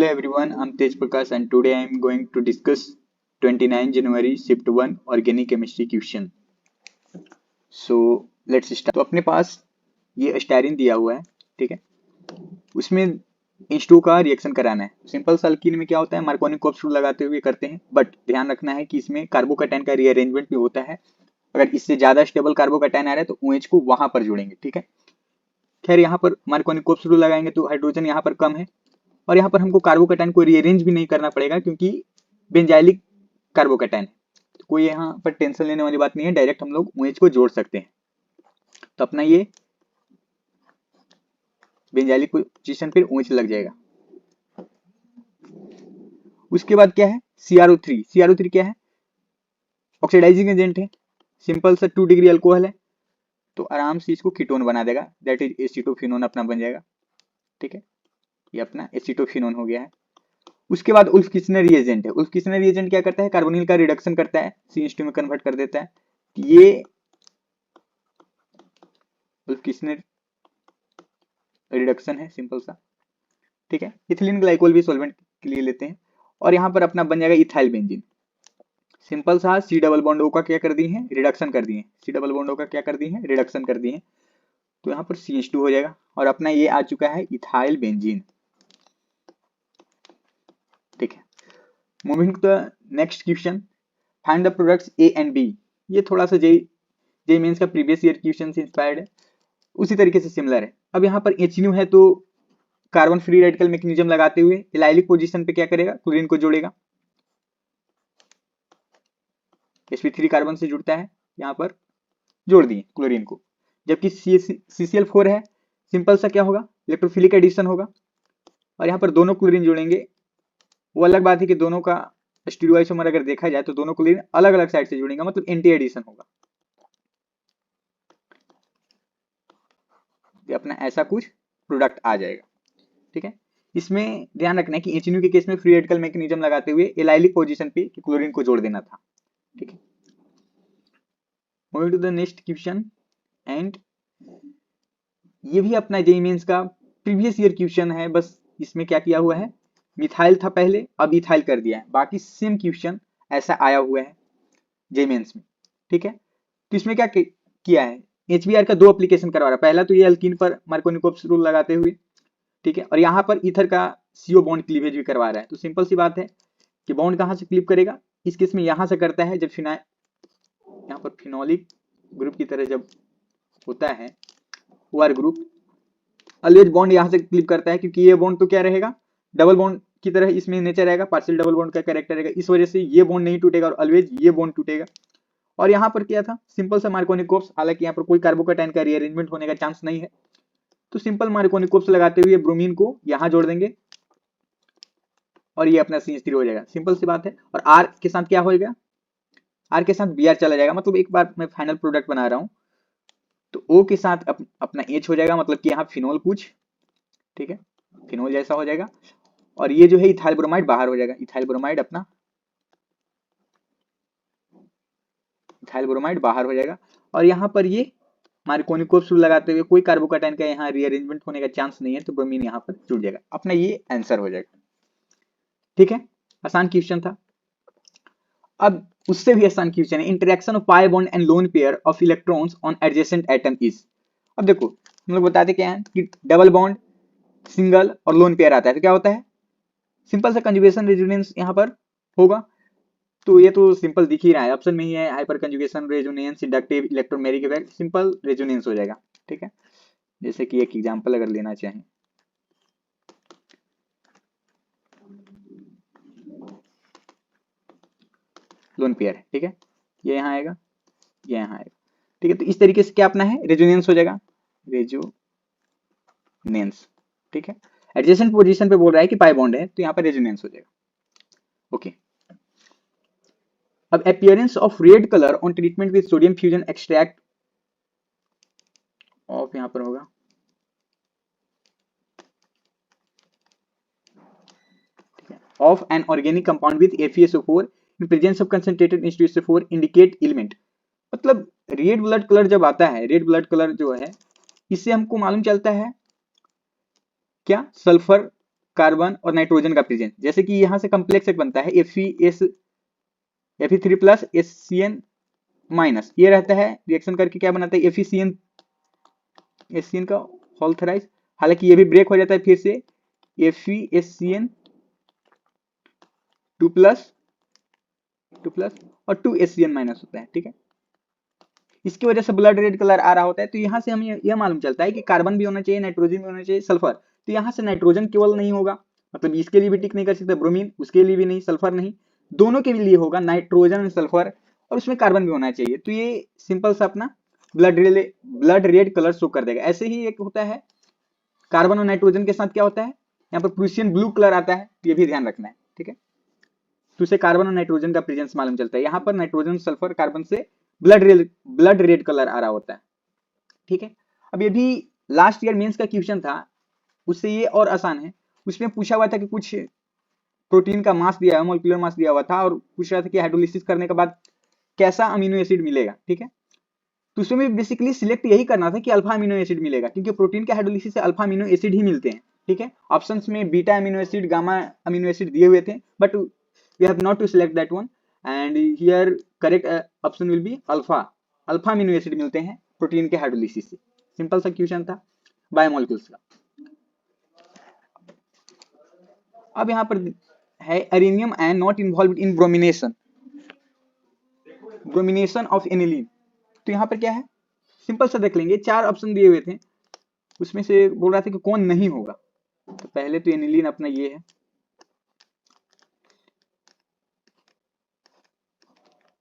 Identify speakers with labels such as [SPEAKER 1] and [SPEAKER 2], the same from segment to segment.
[SPEAKER 1] Hello everyone, I'm Tej Prakash and today I'm going to discuss 29 January Shift 1 Organic Chemistry question. So let's start. तो अपने पास ये styrene दिया हुआ है, ठीक है, उसमें H2 का रिएक्शन कराना है. सिंपल सा अल्कीन में क्या होता है, मार्कोनी-कोप्स रूल लगाते हुए करते हैं, बट ध्यान रखना है कि इसमें कार्बोकैटायन का रीअरेंजमेंट भी होता है. अगर इससे ज्यादा स्टेबल कार्बोकैटायन आ रहा है तो OH को वहां पर जोड़ेंगे, ठीक है. खैर यहाँ पर मार्कोनी-कोप्स रूल लगाएंगे तो हाइड्रोजन यहाँ पर कम है और यहाँ पर हमको कार्बोकैटायन को रीअरेंज भी नहीं करना पड़ेगा क्योंकि बेंजाइलिक कार्बोकैटायन है, तो कोई यहाँ पर टेंशन लेने वाली बात नहीं है, डायरेक्ट हम लोग OH को जोड़ सकते हैं. तो अपना ये बेंजाइलिक पोजीशन पर OH लग जाएगा. उसके बाद क्या है, CrO3. CrO3 क्या है, ऑक्सीडाइजिंग एजेंट है, सिंपल सा 2 डिग्री अल्कोहल है, तो आराम से इसको कीटोन बना देगा, दैट इज एसीटोफिनोन अपना बन जाएगा, ठीक है. ये अपना एसीटोफिनोन हो गया है. उसके बाद उल्फ-किस्नर रिएजेंट है. उल्फ-किस्नर रिएजेंट क्या करता है, कार्बोनिल का रिडक्शन करता है, CH2 में कन्वर्ट कर देता है. ये उल्फ-किस्नर रिडक्शन है, सिंपल सा, ठीक है. इथिलीन ग्लाइकोल भी सॉल्वेंट के लिए लेते हैं और यहाँ पर अपना बन जाएगा इथाइल बेंजीन. सिंपल सा C डबल बॉन्ड O का क्या कर दिए हैं, रिडक्शन कर दिए हैं. C डबल बॉन्ड O का क्या कर दिए हैं, रिडक्शन कर दिए हैं, तो यहाँ पर CH2 हो जाएगा और अपना ये आ चुका है इथाइल बेंजीन, ठीक है. Moving to the next question, find the products A and B. ये थोड़ा सा जेई मेंस का प्रीवियस ईयर क्वेश्चन से इंस्पायर्ड है, उसी तरीके से सिमिलर है. अब यहाँ पर HNU है तो कार्बन फ्री रेडिकल मैकेनिज्म लगाते हुए एलाइलिक पोजीशन पे क्या करेगा, क्लोरीन को जोड़ेगा. sp3 कार्बन से जुड़ता है, यहाँ पर जोड़ दिए क्लोरीन को. जबकि CCl4 है, सिंपल सा क्या होगा, इलेक्ट्रोफिलिक एडिशन होगा और यहाँ पर दोनों क्लोरीन जोड़ेंगे. वो अलग बात है कि दोनों का स्टीरियोआइसोमर अगर देखा जाए तो दोनों क्लोरीन अलग अलग साइड से जुड़ेंगे, मतलब एंटी एडिशन होगा. ये अपना ऐसा कुछ प्रोडक्ट आ जाएगा, ठीक है. इसमें ध्यान रखना है कि HNU के केस में फ्री रेडिकल मैकेनिज्म लगाते हुए एलाइलिक पोजीशन पे क्लोरीन को जोड़ देना था, ठीक है. Moving to the next question, and ये भी अपना जेईई मेंस का प्रीवियस ईयर क्वेश्चन है, बस इसमें क्या किया हुआ है, मिथाइल था पहले, अब इथाइल कर दिया है. बाकी सेम क्वेश्चन ऐसा आया हुआ है जेईई मेंस में, ठीक है. तो इसमें क्या किया है, HBr का 2 एप्लीकेशन करवा रहा है. पहला तो ये अल्कीन पर मार्कोनी-कोप्स रूल लगाते हुए, ठीक है, और यहाँ पर ईथर का CO बॉन्ड क्लीवेज भी करवा रहा है. तो सिंपल सी बात है कि बॉन्ड कहाँ से क्लीव करेगा, इस केस में यहाँ से करता है, जब यहाँ पर फिनोलिक ग्रुप की तरह जब होता है OR ग्रुप, ऑलवेज बॉन्ड यहाँ से क्लीव करता है क्योंकि ये बॉन्ड तो क्या रहेगा, डबल बॉन्ड की तरह इसमें नेचर रहेगा, पार्शियल डबल बॉन्ड का कैरेक्टर रहेगा, इस वजह से ये बॉन्ड नहीं टूटेगा और ऑलवेज ये बॉन्ड टूटेगा. और यहाँ पर क्या था, सिंपल सा मार्कोनी-कोप्स, हालांकि यहाँ पर कोई कार्बोकैटायन का रीअरेंजमेंट होने का चांस नहीं है, तो सिंपल मार्कोनी-कोप्स लगाते हुए ब्रोमीन को यहाँ जोड़ देंगे और ये अपना CH3 हो जाएगा. सिंपल सी बात है. और R के साथ क्या होगा, R के साथ Br चला जाएगा, मतलब एक बार मैं फाइनल प्रोडक्ट बना रहा हूँ तो O के साथ अपना H हो जाएगा, मतलब कि यहाँ फिनोल कुछ, ठीक है, फिनोल जैसा हो जाएगा. और ये जो है इथाइल ब्रोमाइड बाहर हो जाएगा, इथाइल ब्रोमाइड अपना इथाइल ब्रोमाइड बाहर हो जाएगा. और यहाँ पर ये मार्कोनी-कोप्स रूल लगाते हुए कोई कार्बोकैटायन का यहाँ रीअरेंजमेंट होने का चांस नहीं है, तो ब्रोमीन यहाँ पर जुड़ जाएगा. अपना ये आंसर हो जाएगा, ठीक है. आसान क्वेश्चन था. अब उससे भी आसान क्वेश्चन है, interaction of pi bond and lone pair of electrons on adjacent atom is. अब देखो हम लोग बताते क्या है कि डबल बॉन्ड, सिंगल और लोन पेयर आता है तो क्या होता है, सिंपल सा कंजुगेशन रेजोनेंस यहाँ पर होगा. तो ये तो सिंपल दिख ही रहा है, ऑप्शन में ही है, hyper conjugation resonance, inductive, electromeric effect, simple resonance हो जाएगा, ठीक है. जैसे कि एक एग्जांपल अगर लेना चाहें, लोन पेयर है, ठीक है, ये यहाँ आएगा, ये यहाँ आएगा, ठीक है. तो इस तरीके से क्या अपना है, रेजोनेंस हो जाएगा, रेजोनेंस, ठीक है. एडजेसेंट पोजीशन पे बोल रहा है कि पाई बॉन्ड है तो यहाँ पर रेजोनेंस हो जाएगा, ओके. अब appearance of red colour on treatment with sodium fusion extract of, यहाँ पर होगा of an organic compound with FeSO4 in presence of concentrated H2SO4 indicate element. मतलब रेड ब्लड कलर जब आता है, रेड ब्लड कलर जो है, इससे हमको मालूम चलता है क्या, सल्फर कार्बन और नाइट्रोजन का प्रेजेंस। जैसे कि यहाँ से कम्प्लेक्स एक बनता है Fe3 प्लस HCN माइनस, ये रहता है रिएक्शन करके क्या बनाता है HCN का होल थराइस। हालांकि ये भी ब्रेक हो जाता है फिर से FeHCN 2 प्लस और 2 HCN माइनस होता है। ठीक है, इसकी वजह से ब्लड रेड कलर आ रहा होता है। तो यहाँ से हमें यह मालूम चलता है कि कार्बन भी होना चाहिए, नाइट्रोजन भी होना चाहिए, सल्फर। तो यहाँ से नाइट्रोजन केवल नहीं होगा, मतलब इसके लिए भी टिक नहीं कर सकते, ब्रोमीन उसके लिए भी नहीं, सल्फर नहीं, दोनों के लिए होगा नाइट्रोजन सल्फर, और उसमें कार्बन भी होना चाहिए। तो ये सिंपल सा अपना ब्लड रेड कलर शो कर देगा। ऐसे ही एक होता है कार्बन और नाइट्रोजन के साथ क्या होता है, यहाँ पर प्रूसियन ब्लू कलर आता है, तो ये भी ध्यान रखना है। ठीक है, तो उसे कार्बन और नाइट्रोजन का प्रेजेंस मालूम चलता है। यहाँ पर नाइट्रोजन सल्फर कार्बन से ब्लड रेड कलर आ रहा होता है। ठीक है, अब ये भी लास्ट ईयर मेंस का क्वेश्चन था, उससे ये और आसान है। उसमें पूछा हुआ था कि कुछ प्रोटीन का मास दिया है, मोलिकुलर मास दिया हुआ था, और पूछ रहा था कि हाइड्रोलिसिस करने के बाद कैसा अमीनो एसिड मिलेगा। ठीक है, तो उसमें बेसिकली सिलेक्ट यही करना था कि अल्फा अमीनो एसिड मिलेगा, क्योंकि प्रोटीन के हाइड्रोलिसिस से अल्फा अमीनो एसिड ही मिलते हैं। ठीक है, ऑप्शंस में beta amino acid, gamma amino acid दिए हुए थे, but we have not to select that one, and here correct option will be alpha amino acid मिलते हैं प्रोटीन के हाइड्रोलिसिस से। सिंपल सा क्वेश्चन था बायोमोलिक्यूल्स का। अब यहाँ पर है arenium ion not involve in bromination of aniline. तो यहाँ पर क्या है, सिंपल सा देख लेंगे, 4 ऑप्शन दिए हुए थे, उसमें से बोल रहा था कि कौन नहीं होगा। तो पहले तो एनिलीन अपना ये है,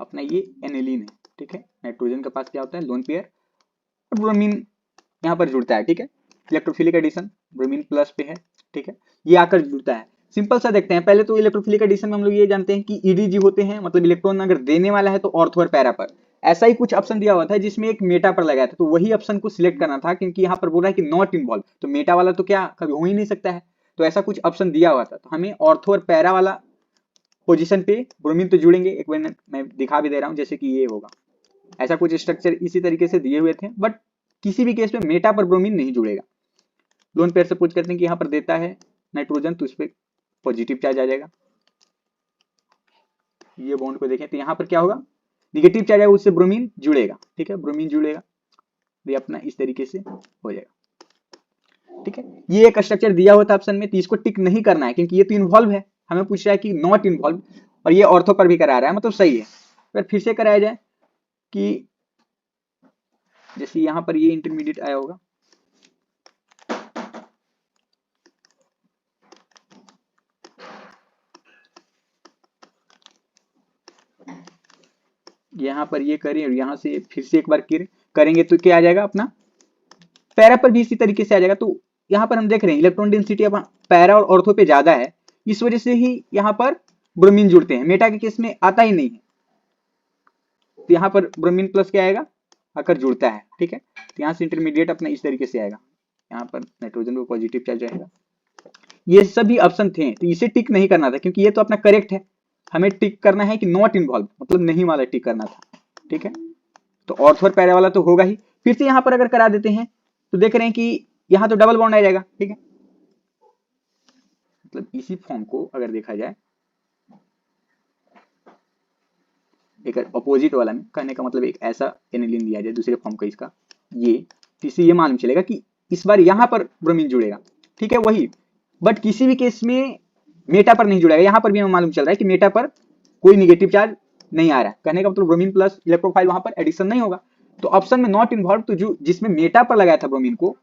[SPEAKER 1] अपना ये एनिलीन है। ठीक है, नाइट्रोजन के पास क्या होता है, लोन पेयर, और ब्रोमीन यहाँ पर जुड़ता है। ठीक है, इलेक्ट्रोफिलिक एडिशन ब्रोमीन प्लस पे है। ठीक है, ये आकर जुड़ता है। सिंपल सा देखते हैं, पहले तो इलेक्ट्रोफिलिक एडिशन में हम लोग ये जानते हैं कि ईडीजी होते हैं, मतलब इलेक्ट्रॉन अगर देने वाला है तो ऑर्थो और पैरा पर। ऐसा ही कुछ ऑप्शन दिया हुआ था जिसमें एक मेटा पर लगाया था, तो वही ऑप्शन को सिलेक्ट करना था, क्योंकि यहाँ पर बोल रहा है कि नॉट इन्वॉल्व, तो मेटा वाला तो क्या कभी हो ही नहीं सकता है। तो ऐसा कुछ ऑप्शन दिया हुआ था, तो हमें ऑर्थो और पैरा वाला पोजीशन पे ब्रोमीन तो जुड़ेंगे। एक बार मैं दिखा भी दे रहा हूँ, जैसे कि ये होगा, ऐसा कुछ स्ट्रक्चर इसी तरीके से दिए हुए थे, बट किसी भी केस में मेटा पर ब्रोमीन नहीं जुड़ेगा। लोन पेयर से पूछ करते हैं कि यहाँ पर देता है नाइट्रोजन, तो उस पर पॉजिटिव चार्ज आ जाएगा। ये बॉन्ड को देखें तो यहाँ पर क्या होगा, निगेटिव चार्ज आएगा, उससे ब्रोमीन जुड़ेगा। ठीक है, ब्रोमीन जुड़ेगा, ये अपना इस तरीके से हो जाएगा। ठीक है, ये एक स्ट्रक्चर दिया हुआ था ऑप्शन में, तो इसको टिक नहीं करना है, क्योंकि ये तो इन्वॉल्व है। हमें पूछ रहा है कि नॉट इन्वॉल्व, और ये ऑर्थो पर भी करा रहा है, मतलब सही है। फिर से कराया जाए कि जैसे यहाँ पर ये इंटरमीडिएट आया होगा, यहाँ पर ये करें और यहाँ से फिर से एक बार करेंगे तो क्या आ जाएगा, अपना पैरा पर भी इसी तरीके से आ जाएगा। तो यहाँ पर हम देख रहे हैं इलेक्ट्रॉन डेंसिटी अपना पैरा और ऑर्थो पे ज्यादा है, इस वजह से ही यहाँ पर ब्रोमीन जुड़ते हैं। मेटा के केस में आता ही नहीं है, तो यहाँ पर ब्रोमीन प्लस क्या आएगा, आकर जुड़ता है। ठीक है, तो यहाँ से इंटरमीडिएट अपना इस तरीके से आएगा, यहाँ पर नाइट्रोजन को पॉजिटिव चार्ज आएगा। ये सभी ऑप्शन थे, तो इसे टिक नहीं करना था, क्योंकि ये तो अपना करेक्ट है। हमें टिक करना है कि नॉट इन्वॉल्व, मतलब नहीं वाला टिक करना था। ठीक है, तो ऑर्थो और पैरा वाला तो होगा ही। फिर से यहाँ पर अगर करा देते हैं तो देख रहे हैं कि यहाँ तो डबल बॉन्ड आ जाएगा। ठीक है, मतलब इसी फॉर्म को अगर देखा जाए एक अपोजिट वाला में, कहने का मतलब एक ऐसा एनिलीन लिया जाए दूसरे फॉर्म का इसका, ये इससे ये मालूम चलेगा कि इस बार यहाँ पर ब्रोमीन जुड़ेगा। ठीक है, वही, बट किसी भी केस में मेटा पर नहीं जुड़ेगा। यहाँ पर भी हमें मालूम चल रहा है कि मेटा पर कोई निगेटिव चार्ज नहीं आ रहा है, कहने का मतलब ब्रोमीन प्लस इलेक्ट्रोफाइल वहां पर एडिशन नहीं होगा। तो ऑप्शन में नॉट इन्वॉल्व, तो जो जिसमें मेटा पर लगाया था ब्रोमीन को,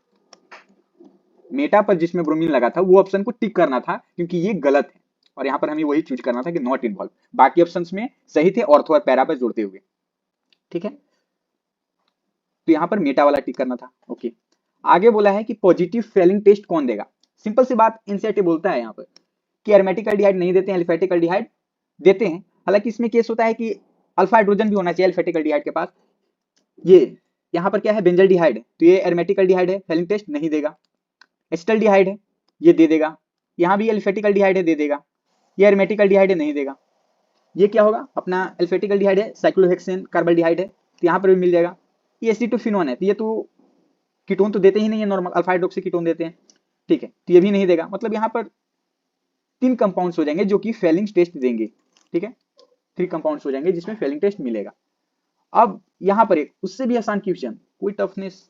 [SPEAKER 1] मेटा पर जिसमें ब्रोमीन लगा था वो ऑप्शन को टिक करना था, क्योंकि ये गलत है, और यहाँ पर हमें वही चूज करना था कि नॉट इन्वॉल्व। बाकी ऑप्शंस में सही थे ऑर्थो और पैरा पर जोड़ते हुए। ठीक है, तो यहाँ पर मेटा वाला टिक करना था। ओके, आगे बोला है कि पॉजिटिव फेलिंग टेस्ट कौन देगा। सिंपल सी बात, एनसीईआरटी बोलता है यहाँ पर कि एरोमेटिक एल्डिहाइड नहीं देते हैं, एलिफेटिक एल्डिहाइड देते हैं। हालांकि इसमें केस होता है कि अल्फा हाइड्रोजन भी होना चाहिए एलिफेटिक एल्डिहाइड के पास। ये यहाँ पर क्या है, बेंजल्डिहाइड है, तो ये एरोमेटिक एल्डिहाइड है, फेलिंग टेस्ट नहीं देगा। एसिटाल्डिहाइड है, ये दे देगा। यहाँ भी एलिफेटिक एल्डिहाइड है, दे देगा। ये एरोमेटिक एल्डिहाइड है, नहीं देगा। ये क्या होगा, अपना एल्फेटिक एल्डिहाइड है, साइक्लोहेक्सेन कार्बल्डिहाइड है, तो यहाँ पर भी मिल जाएगा। ये एसिटोफिनोन है, तो ये तो कीटोन तो देते ही नहीं है, नॉर्मल अल्फा हाइड्रोक्सी कीटोन देते हैं। ठीक है, तो ये भी नहीं देगा। मतलब यहाँ पर 3 कंपाउंड्स हो जाएंगे जो कि फेलिंग टेस्ट देंगे, ठीक है, 3 कंपाउंड्स हो जाएंगे जिसमें फेलिंग टेस्ट मिलेगा। अब यहां पर एक उससे भी आसान क्वेश्चन, कोई टफनेस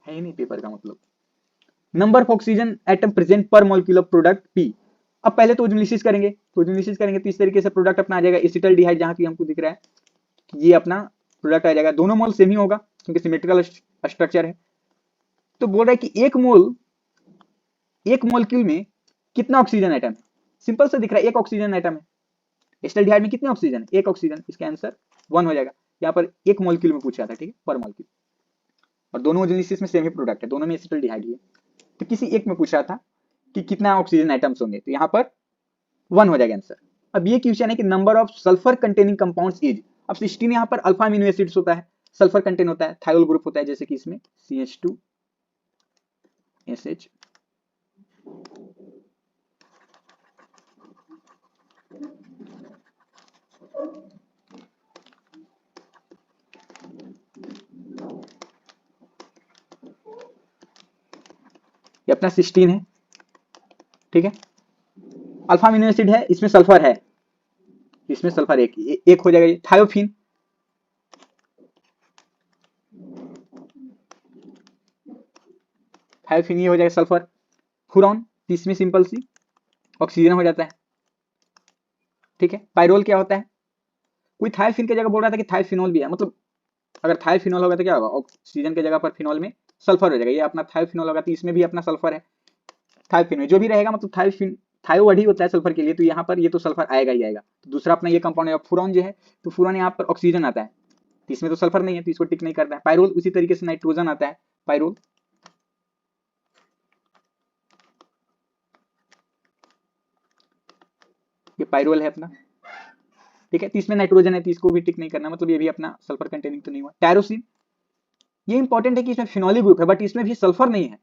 [SPEAKER 1] है ही नहीं पेपर का मतलब, number of oxygen atom present पर मॉलिक्यूल ऑफ प्रोडक्ट पी। अब पहले तो ओजोलिसिस करेंगे, तो इस तरीके से प्रोडक्ट अपना आ जाएगा एसिटल्डिहाइड, जहां की हमको दिख रहा है ये अपना प्रोडक्ट आ जाएगा, दोनों मोल सेम ही होगा क्योंकि सिमेट्रिकल स्ट्रक्चर है। तो बोल रहा है कि एक मॉलिक्यूल में कितना ऑक्सीजन एटम है, सिंपल से दिख रहा है एक ऑक्सीजन एटम है, एसिटल्डिहाइड में कितने ऑक्सीजन, एक ऑक्सीजन, इसका आंसर 1 हो जाएगा। यहाँ पर एक मॉलिक्यूल में पूछा था, ठीक है, पर मॉलिक्यूल, और दोनों ओजोलिसिस में सेम ही प्रोडक्ट है, दोनों में एसिटल्डिहाइड ही है, तो किसी एक में पूछ रहा था कि कितना ऑक्सीजन एटम्स होंगे, तो यहाँ पर 1 हो जाएगा आंसर। अब ये क्वेश्चन है कि number of sulphur containing compounds is, अब 16 यहाँ पर अल्फा अमीनो एसिड्स होता है, सल्फर कंटेन होता है, थायोल ग्रुप होता है, जैसे कि इसमें CH2SH, ये अपना 16 है, ठीक है, अल्फा अमीनो एसिड है, इसमें सल्फर है, इसमें सल्फर एक हो जाएगा, ये थायोफिन, थायोफिन ये हो जाएगा सल्फर, फ्यूरॉन, इसमें सिंपल सी ऑक्सीजन हो जाता है, ठीक है। पायरोल क्या होता है, कोई थायोफिन की जगह बोल रहा था कि थायोफिनॉल भी है, मतलब अगर थायोफिनॉल होगा तो क्या होगा, ऑक्सीजन की जगह पर फिनॉल में सल्फर हो जाएगा, ये अपना थायोफिनॉल होगा तो इसमें भी अपना सल्फर है, थायोफिन में जो भी रहेगा मतलब थायो वर्ड ही होता है सल्फर के लिए, तो यहाँ पर ये तो सल्फर आएगा ही आएगा। तो दूसरा अपना ये कंपाउंड है फ्यूरॉन जो है, तो फ्यूरॉन यहाँ पर ऑक्सीजन आता है, तो इसमें तो सल्फर नहीं है तो इसको टिक नहीं करता है। पायरोल उसी तरीके से नाइट्रोजन आता है, पायरोल, ये पायरोल है अपना, ठीक है, तो इसमें नाइट्रोजन है तो इसको भी टिक नहीं करना, मतलब ये भी अपना सल्फर कंटेनिंग तो नहीं हुआ। टायरोसिन, ये इंपॉर्टेंट है कि इसमें फिनोलिक ग्रुप है बट इसमें भी सल्फर नहीं है,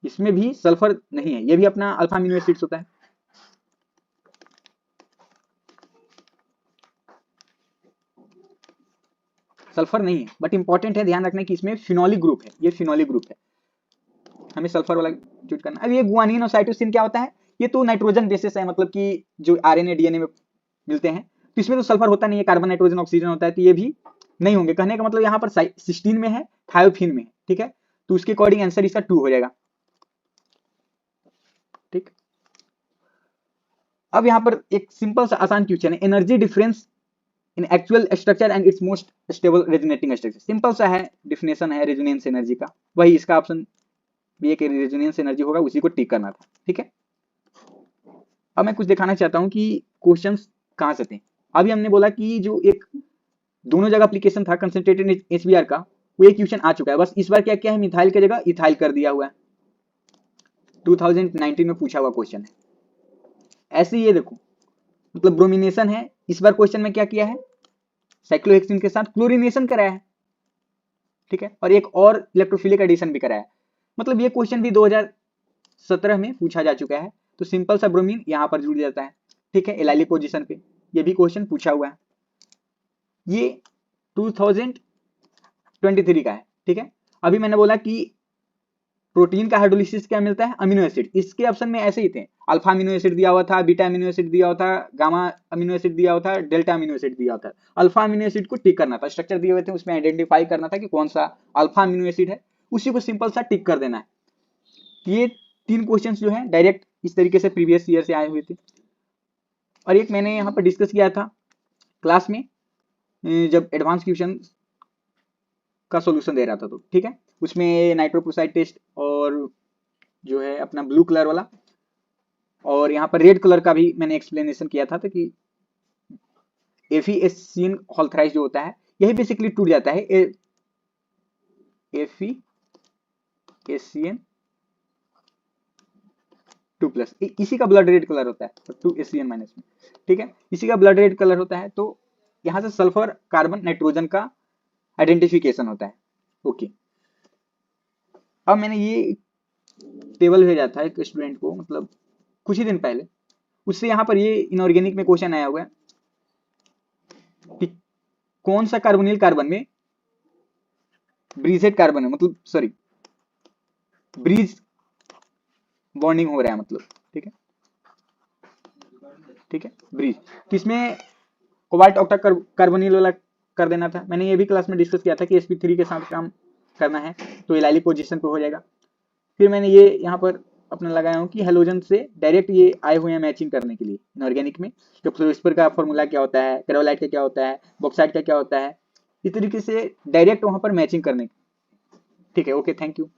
[SPEAKER 1] इसमें भी सल्फर नहीं है, ये भी अपना अल्फा अमीनो एसिड्स होता है। सल्फर नहीं है बट इंपॉर्टेंट है, ध्यान रखना कि इसमें फिनोलिक ग्रुप है, ये फिनोलिक ग्रुप है, हमें सल्फर वाला चूज करना। अब ये गुआनिन और साइटोसिन क्या होता है, ये तो नाइट्रोजन बेसिस है, मतलब कि जो आरएनए डीएनए में मिलते हैं, तो इसमें तो सल्फर होता नहीं है, कार्बन नाइट्रोजन ऑक्सीजन होता है, तो ये भी नहीं होंगे। कहने का मतलब यहाँ पर 16 में है, थायोफिन में है, ठीक है, तो उसके अकॉर्डिंग आंसर इसका 2 हो जाएगा, ठीक। अब यहाँ पर एक सिंपल सा आसान क्वेश्चन है, energy difference in actual structure and it's most stable resonating structure, simple सा है, डिफिनेशन है रेजोनेंस एनर्जी का, वही इसका ऑप्शन भी एक रेजोनेंस एनर्जी होगा, उसी को टिक करना था, ठीक है। अब मैं कुछ दिखाना चाहता हूँ कि क्वेश्चंस कहाँ से थे। अभी हमने बोला कि जो एक दोनों जगह एप्लीकेशन था कंसंट्रेटेड एचबीआर का, वो एक क्वेश्चन आ चुका है, बस इस बार क्या क्या है, मिथाइल की जगह इथाइल कर दिया हुआ है, 2019 में पूछा हुआ क्वेश्चन है। ऐसे ये देखो, मतलब ब्रोमिनेशन है, इस बार क्वेश्चन में क्या किया है, साइक्लोहेक्सिन के साथ क्लोरीनेशन कराया है, ठीक है, और एक और इलेक्ट्रोफिलिक एडिशन भी कराया है, मतलब ये क्वेश्चन भी 2017 में पूछा जा चुका है। तो सिंपल सा ब्रोमीन यहाँ पर जुड़ जाता है, ठीक है, एलाइलिक पोजीशन पे, ये भी क्वेश्चन पूछा हुआ है, ये 2023 का है, ठीक है। अभी मैंने बोला कि प्रोटीन का हाइड्रोलिसिस क्या मिलता है, अमीनो एसिड, इसके ऑप्शन में ऐसे ही थे, अल्फा अमीनो एसिड दिया हुआ था, बीटा अमीनो एसिड दिया हुआ था, गामा अमीनो एसिड दिया हुआ था, डेल्टा अमीनो एसिड दिया हुआ था। अल्फा अमीनो एसिड को टिक करना था, स्ट्रक्चर दिए हुए थे उसमें आइडेंटिफाई करना था कि कौन सा अल्फा अमीनो एसिड है, उसी को सिंपल सा टिक कर देना है। ये 3 क्वेश्चन जो है डायरेक्ट इस तरीके से प्रीवियस ईयर से आए हुए थे। और एक मैंने यहाँ पर डिस्कस किया था क्लास में, जब एडवांस क्वेश्चन का सॉल्यूशन दे रहा था, तो ठीक है, उसमें नाइट्रोपोसाइड टेस्ट और जो है अपना ब्लू कलर वाला, और यहाँ पर रेड कलर का भी मैंने एक्सप्लेनेशन किया था, तो कि एफिएसियन हॉल्थराइज जो होता है, यही बेसिकली टूट जाता है, एफिएसियन 2+, इसी का ब्लड रेड कलर होता है, तो 2 माइनस में, ठीक है, इसी का ब्लड रेड कलर होता है। तो यहाँ से सल्फर कार्बन नाइट्रोजन का आइडेंटिफिकेशन होता है, ओके। अब मैंने ये टेबल भेजा था एक स्टूडेंट को, मतलब कुछ ही दिन पहले, उससे यहाँ पर ये इनऑर्गेनिक में क्वेश्चन आया हुआ है कि कौन सा कार्बोनिल कार्बन में ब्रीजेड कार्बन है, मतलब सॉरी ब्रीज बॉन्डिंग हो रहा है, मतलब ठीक है, तो इसमें कोबाल्ट ऑक्टा कार्बोनिल वाला कर देना था। मैंने ये भी क्लास में डिस्कस किया था कि sp3 के साथ काम करना है तो एलाइलिक पोजीशन पे हो जाएगा। फिर मैंने ये यहाँ पर अपना लगाया हूँ कि हेलोजन से डायरेक्ट ये आए हुए हैं मैचिंग करने के लिए इनऑर्गेनिक में। तो फ्लोरोस्पर का फॉर्मूला क्या होता है, कैरोलाइट का क्या होता है, बॉक्साइट का क्या होता है, इस तरीके से डायरेक्ट वहां पर मैचिंग करने। ठीक है, ओके, थैंक यू।